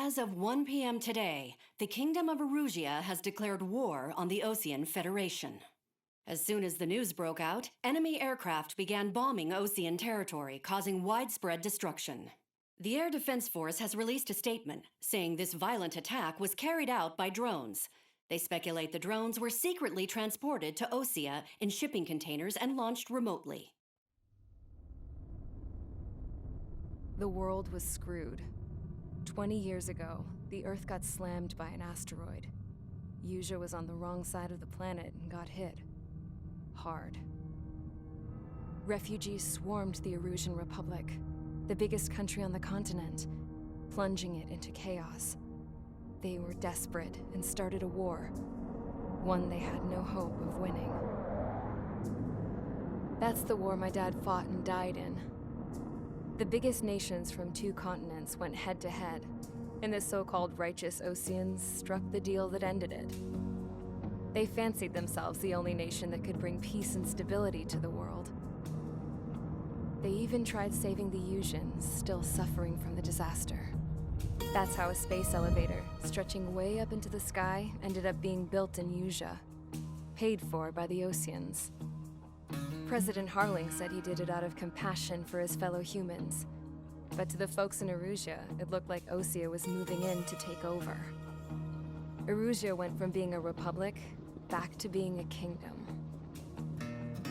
As of 1 p.m. today, the Kingdom of Erusia has declared war on the Osean Federation. As soon as the news broke out, enemy aircraft began bombing Osean territory, causing widespread destruction. The Air Defense Force has released a statement saying this violent attack was carried out by drones. They speculate the drones were secretly transported to Osea in shipping containers and launched remotely. The world was screwed. 20 years ago, the Earth got slammed by an asteroid. Yuja was on the wrong side of the planet and got hit. Hard. Refugees swarmed the Erusian Republic, the biggest country on the continent, plunging it into chaos. They were desperate and started a war, one they had no hope of winning. That's the war my dad fought and died in. The biggest nations from 2 continents went head-to-head, and the so-called righteous Oseans struck the deal that ended it. They fancied themselves the only nation that could bring peace and stability to the world. They even tried saving the Yusians, still suffering from the disaster. That's how a space elevator, stretching way up into the sky, ended up being built in Yuja, paid for by the Oseans. President Harling said he did it out of compassion for his fellow humans. But to the folks in Erusia, it looked like Osea was moving in to take over. Erusia went from being a republic back to being a kingdom.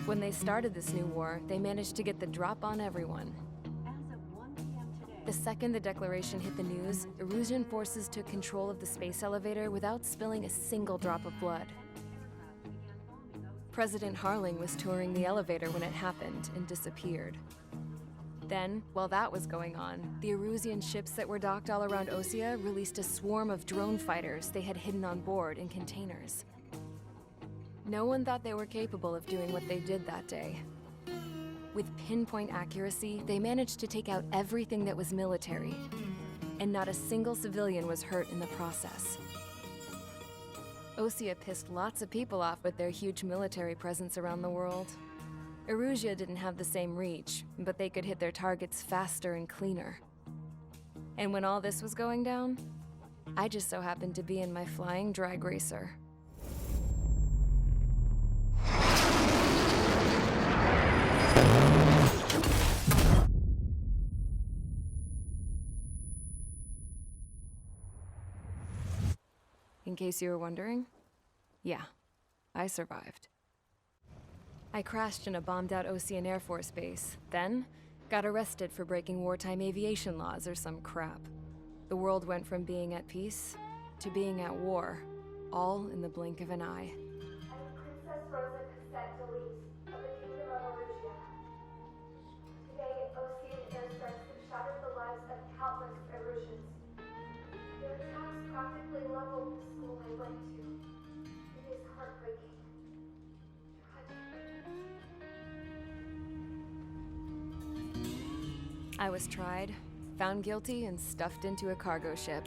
When they started this new war, they managed to get the drop on everyone. As of 1 p.m. today, The second the declaration hit the news, Erusian forces took control of the space elevator without spilling a single drop of blood. President Harling was touring the elevator when it happened and disappeared. Then, while that was going on, the Erusian ships that were docked all around Osea released a swarm of drone fighters they had hidden on board in containers. No one thought they were capable of doing what they did that day. With pinpoint accuracy, they managed to take out everything that was military, and not a single civilian was hurt in the process. Osea pissed lots of people off with their huge military presence around the world. Erusia didn't have the same reach, but they could hit their targets faster and cleaner. And when all this was going down, I just so happened to be in my flying drag racer. In case you were wondering, yeah, I survived. I crashed in a bombed-out Osean Air Force base, then got arrested for breaking wartime aviation laws or some crap. The world went from being at peace to being at war, all in the blink of an eye. I am Princess Rosa Cassette Delise of the Kingdom of Erusia. Today, Osean airstrikes have shattered the lives of countless Erusians. Their attacks practically leveled the school I went to. It is heartbreaking. Tragic. I was tried, found guilty, and stuffed into a cargo ship.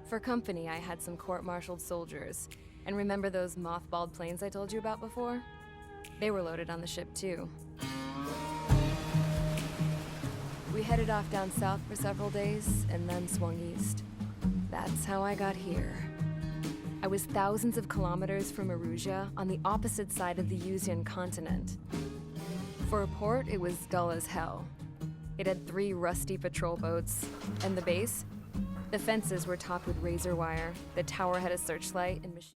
For company, I had some court-martialed soldiers. And remember those mothballed planes I told you about before? They were loaded on the ship too. We headed off down south for several days, and then swung east. That's how I got here. I was thousands of kilometers from Erusia, on the opposite side of the Yusian continent. For a port, it was dull as hell. It had 3 rusty patrol boats, and the base? The fences were topped with razor wire, the tower had a searchlight, and machine.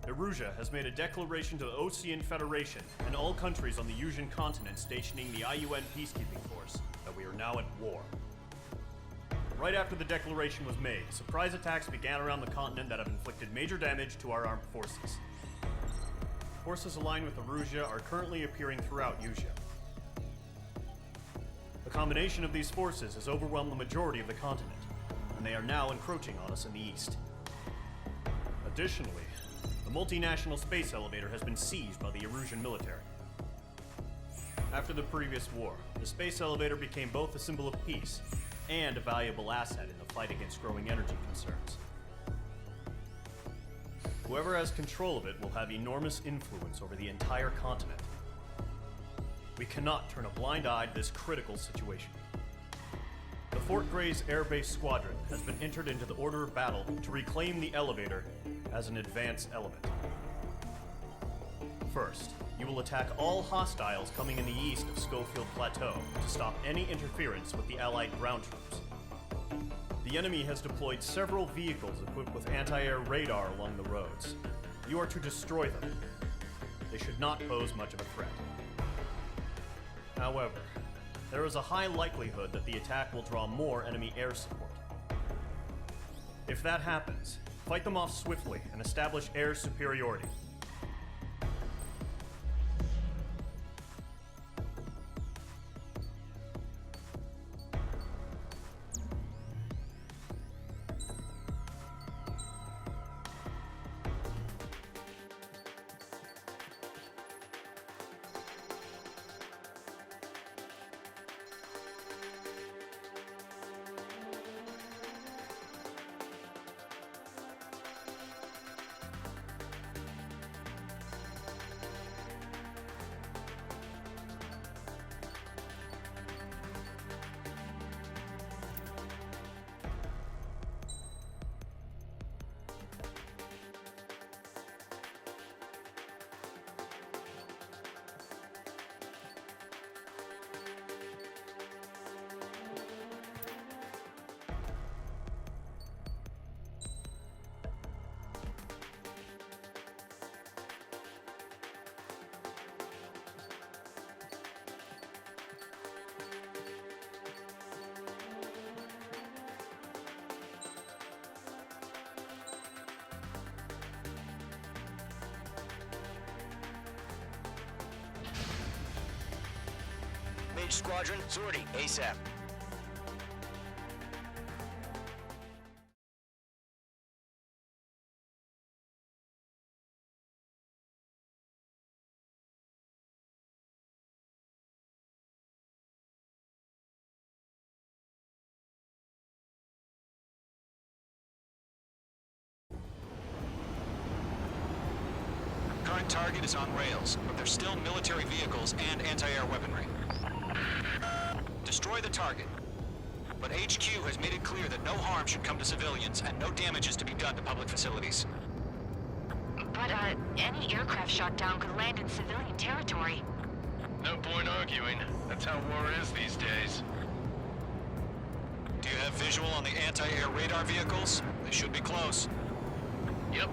Erusia has made a declaration to the Osean Federation and all countries on the Yusian continent stationing the IUN peacekeeping force that we are now at war. Right after the declaration was made, surprise attacks began around the continent that have inflicted major damage to our armed forces. Forces aligned with Erusia are currently appearing throughout Yusia. The combination of these forces has overwhelmed the majority of the continent, and they are now encroaching on us in the east. Additionally, the multinational space elevator has been seized by the Erusian military. After the previous war, the space elevator became both a symbol of peace and a valuable asset in the fight against growing energy concerns. Whoever has control of it will have enormous influence over the entire continent. We cannot turn a blind eye to this critical situation. The Fort Gray's Air Base Squadron has been entered into the order of battle to reclaim the elevator as an advance element. First, you will attack all hostiles coming in the east of Schofield Plateau to stop any interference with the Allied ground troops. The enemy has deployed several vehicles equipped with anti-air radar along the roads. You are to destroy them. They should not pose much of a threat. However, there is a high likelihood that the attack will draw more enemy air support. If that happens, fight them off swiftly and establish air superiority. Mage Squadron, sortie, ASAP. Current target is on rails, but there's still military vehicles and anti-air weaponry. Destroy the target. But HQ has made it clear that no harm should come to civilians and no damage is to be done to public facilities. But, any aircraft shot down could land in civilian territory. No point arguing. That's how war is these days. Do you have visual on the anti-air radar vehicles? They should be close. Yep.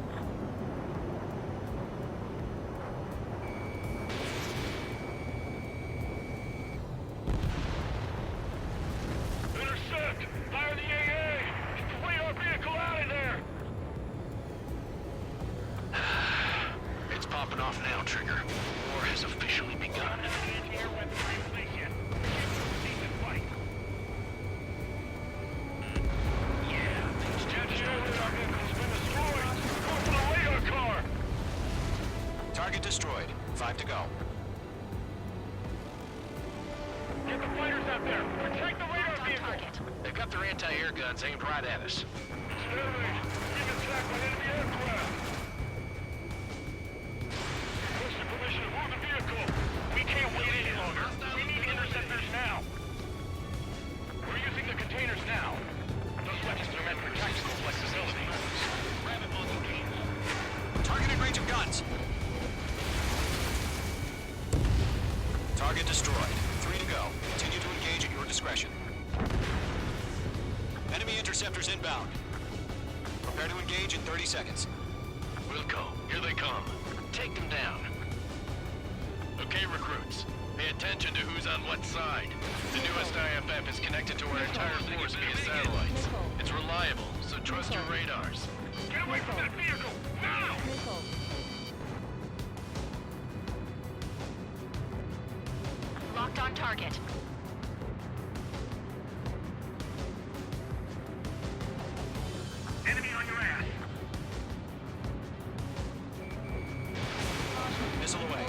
Intercept! Fire the AA! Get the radar vehicle out of there! It's popping off now, Trigger. War has officially begun. Anti-air weaponry in place yet. Decent fight. Yeah, Anti-air radar vehicle's been destroyed! Go for the radar car! Target destroyed. 5 to go. Get the fighters out there! Protect the radar On vehicle! target. they've got their anti-air guns aimed right at us. Sterling, being attacked by enemy aircraft! Requesting permission to move the vehicle! We can't wait any longer! We need interceptors now! We're using the containers now! Those weapons are meant for tactical flexibility. Grab it while you can. Targeting range of guns. Target destroyed. 3 to go. Continue to engage at your discretion. Enemy interceptors inbound. Prepare to engage in 30 seconds. Wilco, here they come. Take them down. Okay, recruits. Pay attention to who's on what side. The newest IFF is connected to our entire force via satellites. It's reliable, so trust your radars. Get away from that vehicle! Now! Locked on target. Enemy on your ass! Missile away.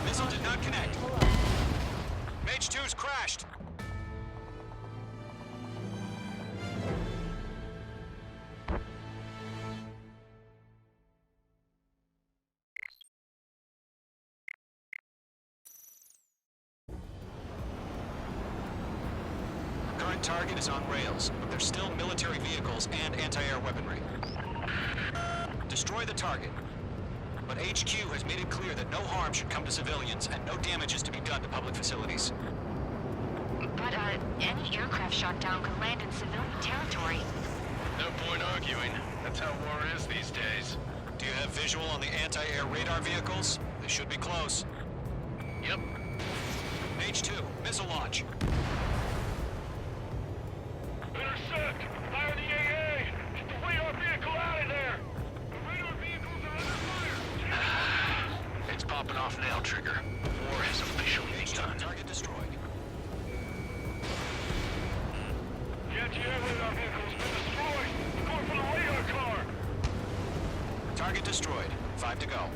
Missile did not connect. Mage 2's crashed. target is on rails, but there's still military vehicles and anti-air weaponry. Destroy the target. But HQ has made it clear that no harm should come to civilians and no damage is to be done to public facilities. But, any aircraft shot down could land in civilian territory. No point arguing. That's how war is these days. Do you have visual on the anti-air radar vehicles? They should be close. Yep. H2, missile launch. Intercept! Fire the AA! Get the radar vehicle out of there! The radar vehicles are under fire! It's popping off now, Trigger. War has officially begun. Target destroyed. The anti-air radar vehicle's been destroyed! We're going for the radar car! Target destroyed. 5 to go.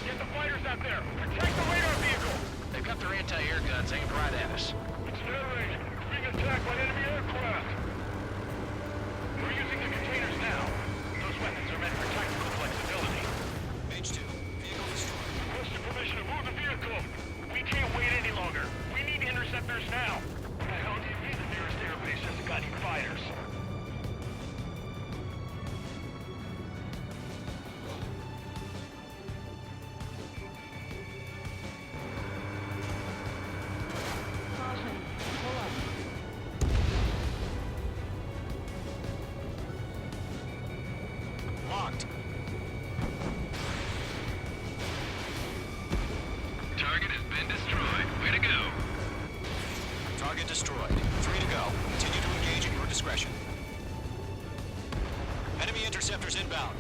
Get the fighters out there! Protect the radar vehicle! They've got their anti-air guns aimed right at us. It's an air raid! It's being attacked by enemy aircraft! We're using the containers now. Those weapons are meant for tactical flexibility. H2, vehicle destroyed. Requesting permission to move the vehicle! We can't wait any longer! We need interceptors now! What the hell do you mean the nearest airbase hasn't got any fighters? Locked. Target has been destroyed. Way to go. Target destroyed. 3 to go. Continue to engage at your discretion. Enemy interceptors inbound.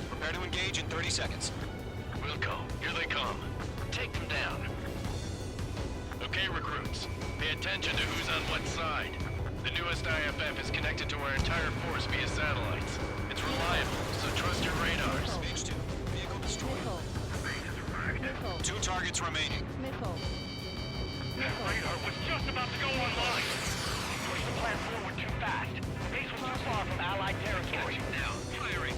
Prepare to engage in 30 seconds. Wilco, here they come. Take them down. Okay, recruits. Pay attention to who's on what side. The newest IFF is connected to our entire force via satellites. It's reliable, so trust your radars. H2, vehicle destroyed. 2 targets remaining. That radar was just about to go online! You pushed the plan forward too fast. The base was too far from Allied territory. Now, firing.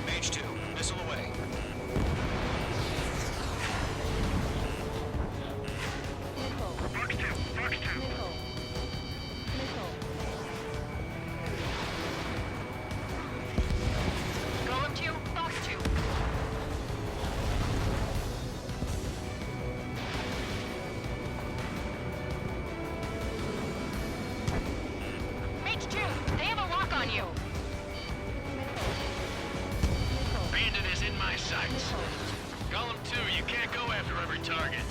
H2, missile away. Fox 2, Fox 2. Golem 2, Fox 2. Mage 2, they have a lock on you. Bandit is in my sights. Golem 2, you can't go after every target.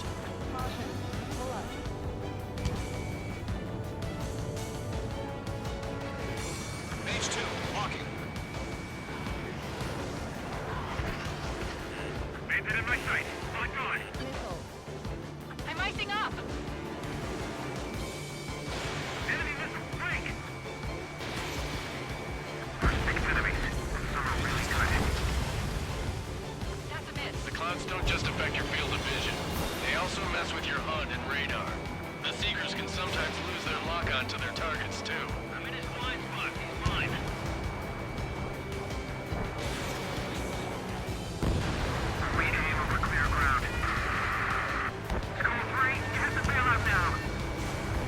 H2, locking. Bandit in my sight. Locked on. I'm icing up. Enemy missile, break! First six enemies. Some are really good. That's a miss. The clouds don't just affect your field of vision. They also mess with your HUD and radar. The Seekers can sometimes lose their lock-on to their targets, too. I'm in his blind spot. He's mine. We aim over clear ground. School 3, you have to bail out now.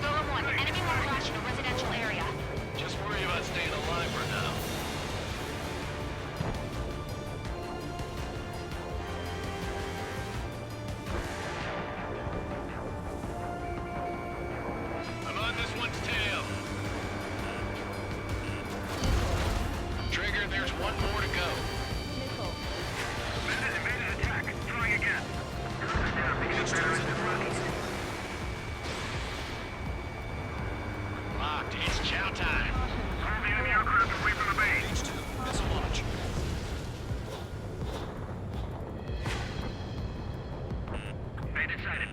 Golem 1, enemy will flash in a residential area. Just worry about staying alive for now. I'm on this one's tail. Trigger, there's one more to go. Bandit invaded attack. Trying again. Down, beginning better in the front. Locked. It's chow time. Clear the enemy aircraft away from the base. H2, missile launch. Bandit sighted.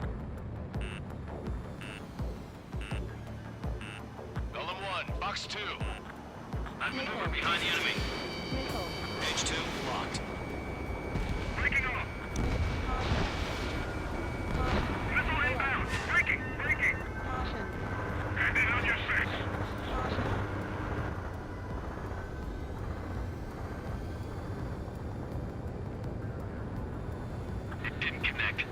Golem 1, Box 2. I maneuver behind the enemy. H2, locked. Breaking off. Missile inbound. Breaking. Bandit on your 6. It didn't connect.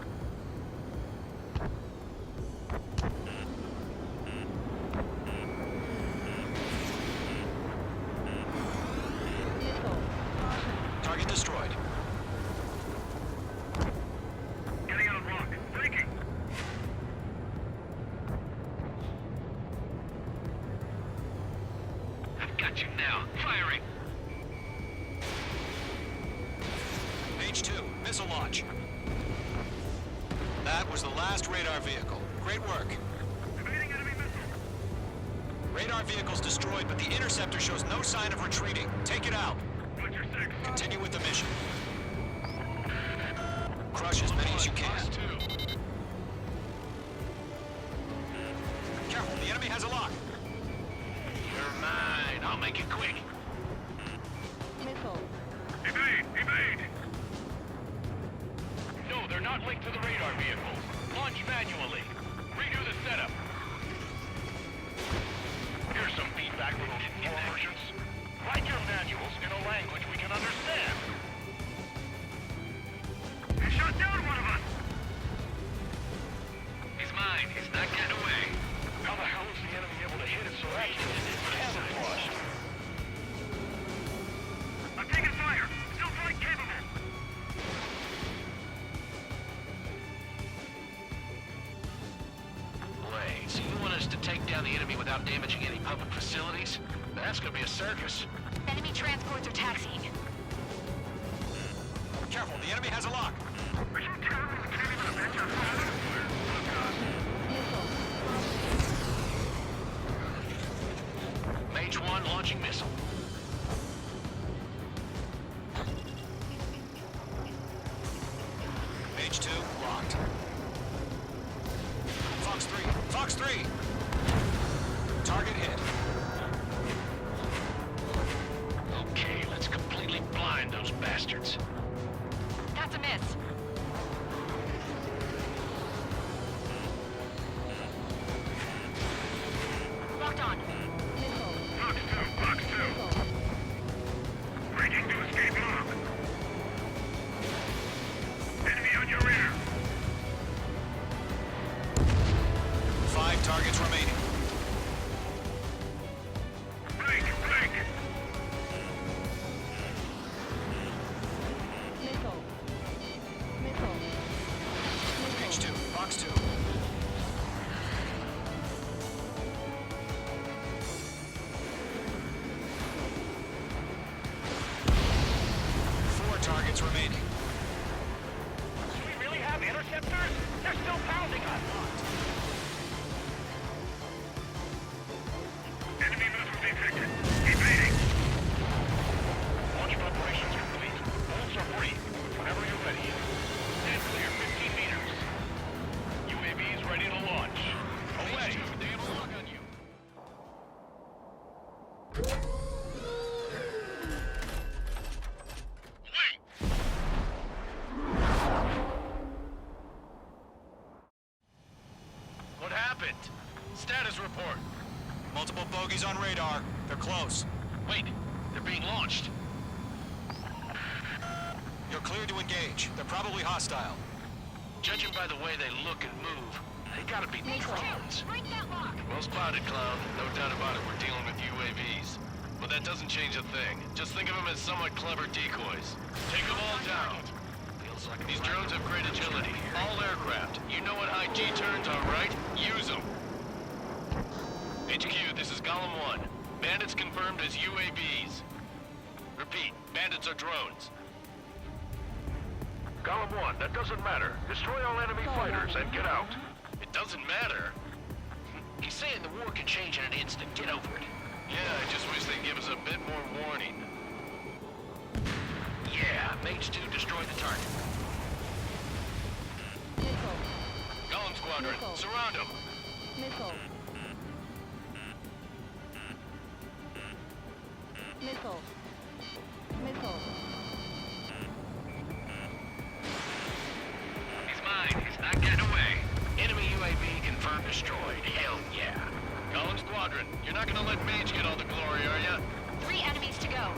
Got you now. Firing. H2, missile launch. That was the last radar vehicle. Great work. Evading enemy missile. Radar vehicle's destroyed, but the interceptor shows no sign of retreating. Take it out. Butcher 6. Continue with the mission. Crush as many as you can. Plus 2. Careful, the enemy has a lock. You're mine. I'll make it quick. Missile. Evade! Evade! No, they're not linked to the radar vehicles. Launch manually. Redo the setup. Here's some feedback from those four versions. Write your manuals in a language we can understand. He shot down one of us! He's mine. He's not getting away. How the hell is the enemy able to hit it so accurately? Camouflaged. I'm taking fire! Still flight capable! Wait, so you want us to take down the enemy without damaging any public facilities? That's gonna be a circus. Enemy transports are taxiing. Careful, the enemy has a lock. Are you telling me we can't even avenge our father? Mage 1 launching missile. H2, locked. Fox 3, Fox 3! Target hit. Okay, let's completely blind those bastards. That's a miss. Locked on. Fox 2, Fox 2. Breaking to escape lock. Enemy on your rear. 5 targets remaining. Break, break. Missile. Missile. H2, Fox 2. Four targets remaining. Do we really have interceptors? They're still pounding us. Enemy missile detected. Evading. Launch preparations complete. Bolts are free. Whenever you're ready. Stand clear 15 meters. UAVs ready to launch. Away. They have a lock on you. Wait. What happened? Status report. Multiple bogies on radar. They're close. Wait, they're being launched. You're cleared to engage. They're probably hostile. Judging by the way they look and move, they gotta be drones. Break that lock. Well spotted, Cloud. No doubt about it, we're dealing with UAVs. But that doesn't change a thing. Just think of them as somewhat clever decoys. Take them all down. Feels like These drones have great agility. All aircraft. You know what high G turns are, right? Use them. HQ, this is Golem 1. Bandits confirmed as UAVs. Repeat, bandits are drones. Golem 1, that doesn't matter. Destroy all enemy fighters and get out. It doesn't matter. He's saying the war can change in an instant. Get over it. Yeah, I just wish they'd give us a bit more warning. Yeah, Mage 2 destroy the target. Missile. Golem Squadron, Missile. surround them. Missile. Missile. Missile. He's mine. He's not getting away. Enemy UAV confirmed destroyed. Hell yeah. Golem Squadron, you're not gonna let Mage get all the glory, are ya? 3 enemies to go.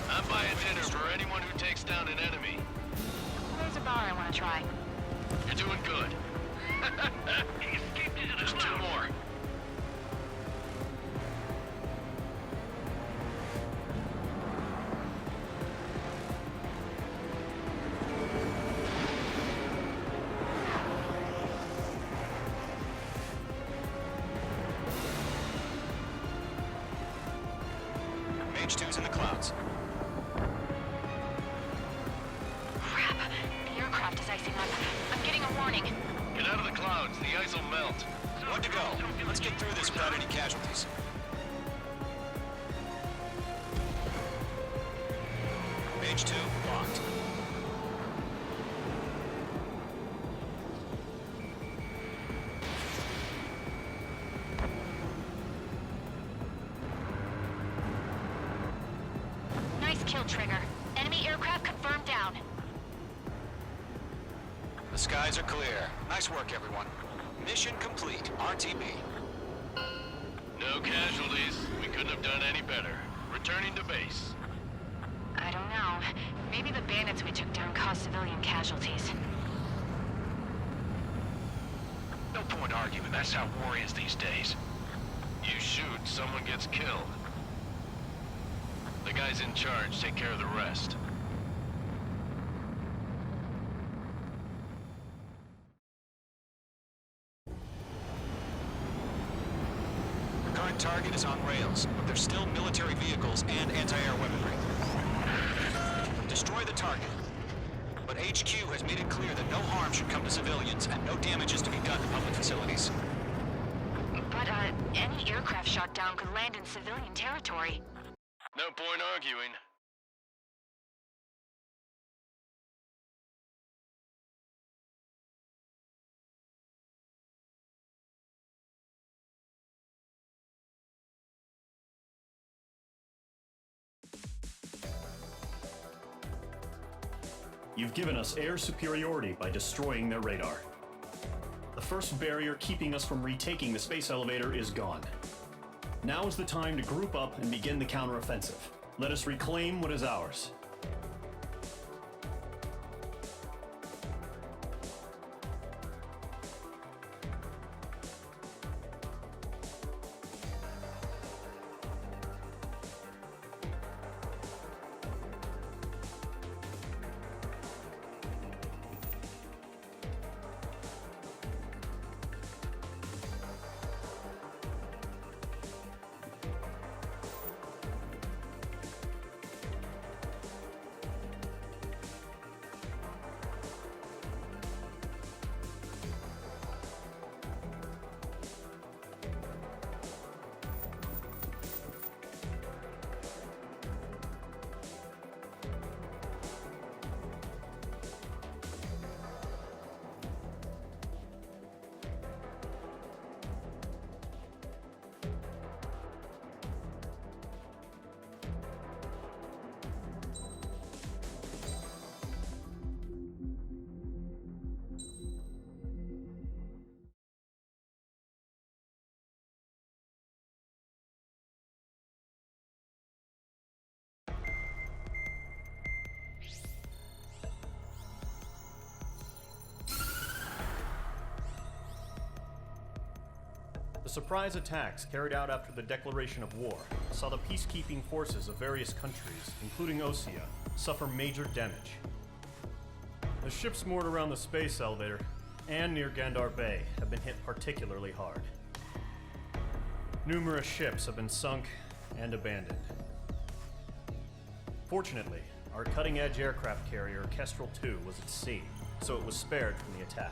I'm buying dinner for anyone who takes down an enemy. There's a bar I want to try. You're doing good. He escaped into the Just 2 clouds. more. H2's in the clouds. Crap. The aircraft is icing up. I'm getting a warning. Get out of the clouds. The ice will melt. One to go. Let's get through this without any casualties. H2 locked. Nice kill, Trigger. Enemy aircraft confirmed down. The skies are clear. Nice work, everyone. Mission complete. RTB. No casualties. We couldn't have done any better. Returning to base. I don't know. Maybe the bandits we took down caused civilian casualties. No point arguing. That's how war is these days. You shoot, someone gets killed. The guys in charge take care of the rest. The current target is on rails, but there's still military vehicles and anti-air weaponry. Destroy the target. But HQ has made it clear that no harm should come to civilians and no damage is to be done to public facilities. But, any aircraft shot down could land in civilian territory. No point arguing. You've given us air superiority by destroying their radar. The first barrier keeping us from retaking the space elevator is gone. Now is the time to group up and begin the counteroffensive. Let us reclaim what is ours. The surprise attacks carried out after the declaration of war saw the peacekeeping forces of various countries, including Osea, suffer major damage. The ships moored around the space elevator and near Gandar Bay have been hit particularly hard. Numerous ships have been sunk and abandoned. Fortunately, our cutting-edge aircraft carrier Kestrel II was at sea, so it was spared from the attack.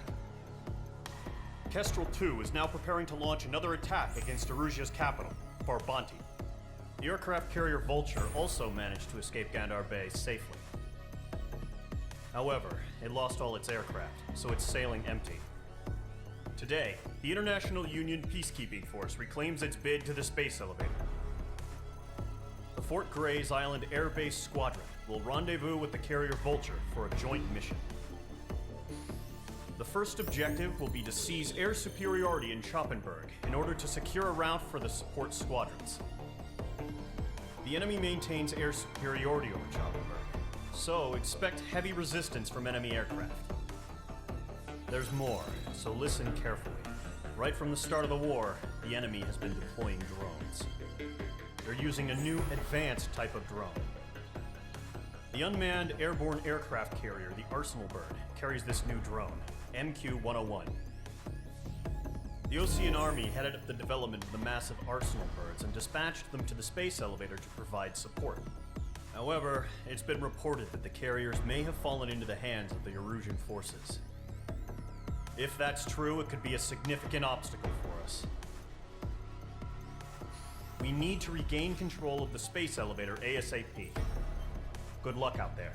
Kestrel II is now preparing to launch another attack against Erusia's capital, Farbanti. The aircraft carrier Vulture also managed to escape Gandar Bay safely. However, it lost all its aircraft, so it's sailing empty. Today, the International Union Peacekeeping Force reclaims its bid to the space elevator. The Fort Grays Island Air Base Squadron will rendezvous with the carrier Vulture for a joint mission. The first objective will be to seize air superiority in Schoppenberg in order to secure a route for the support squadrons. The enemy maintains air superiority over Schoppenberg, so expect heavy resistance from enemy aircraft. There's more, so listen carefully. Right from the start of the war, the enemy has been deploying drones. They're using a new advanced type of drone. The unmanned airborne aircraft carrier, the Arsenal Bird, carries this new drone, MQ-101. The Osean Army headed up the development of the massive arsenal birds and dispatched them to the space elevator to provide support. However, it's been reported that the carriers may have fallen into the hands of the Erusian forces. If that's true, it could be a significant obstacle for us. We need to regain control of the space elevator ASAP. Good luck out there.